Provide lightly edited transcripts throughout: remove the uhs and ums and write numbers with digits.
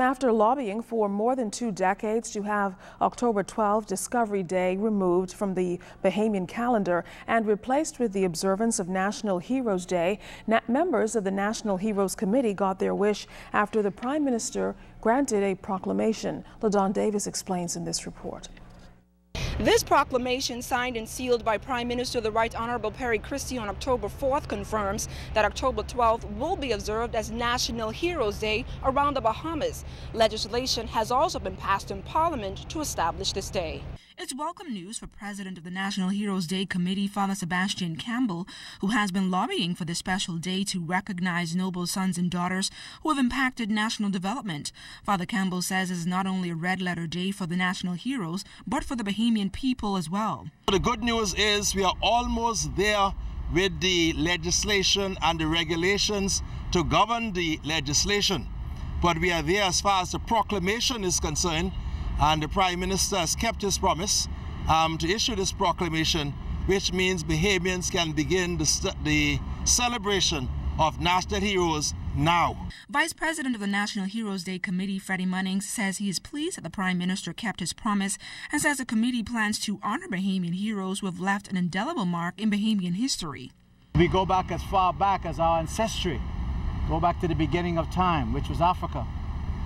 After lobbying for more than 2 decades to have October 12 Discovery Day removed from the Bahamian calendar and replaced with the observance of National Heroes Day, members of the National Heroes Committee got their wish after the Prime Minister granted a proclamation. LaDon Davis explains in this report. This proclamation, signed and sealed by Prime Minister the Right Honorable Perry Christie on October 4th, confirms that October 12th will be observed as National Heroes Day around the Bahamas. Legislation has also been passed in Parliament to establish this day. It's welcome news for President of the National Heroes Day Committee, Father Sebastian Campbell, who has been lobbying for this special day to recognize noble sons and daughters who have impacted national development. Father Campbell says it's not only a red-letter day for the national heroes, but for the Bahamian people as well. The good news is we are almost there with the legislation and the regulations to govern the legislation. But we are there as far as the proclamation is concerned. And the Prime Minister has kept his promise to issue this proclamation, which means Bahamians can begin the celebration of national heroes now. Vice President of the National Heroes Day Committee, Freddie Munnings, says he is pleased that the Prime Minister kept his promise and says the committee plans to honor Bahamian heroes who have left an indelible mark in Bahamian history. We go back as far back as our ancestry, go back to the beginning of time, which was Africa.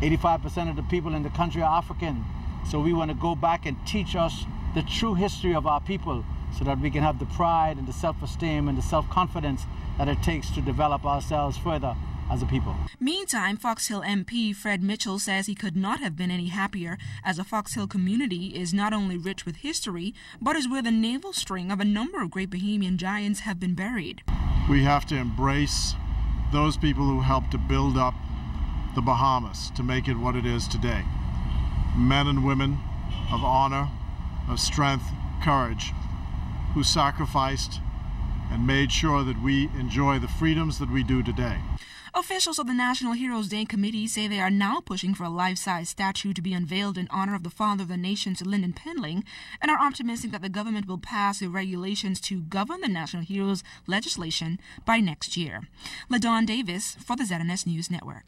85% of the people in the country are African. So we want to go back and teach us the true history of our people so that we can have the pride and the self-esteem and the self-confidence that it takes to develop ourselves further as a people. Meantime, Fox Hill MP Fred Mitchell says he could not have been any happier, as the Fox Hill community is not only rich with history, but is where the navel string of a number of great Bahamian giants have been buried. We have to embrace those people who helped to build up the Bahamas to make it what it is today. Men and women of honor, of strength, courage, who sacrificed and made sure that we enjoy the freedoms that we do today. Officials of the National Heroes Day Committee say they are now pushing for a life-size statue to be unveiled in honor of the father of the nation, Lyndon Pendling, and are optimistic that the government will pass the regulations to govern the National Heroes legislation by next year. LaDon Davis for the ZNS News Network.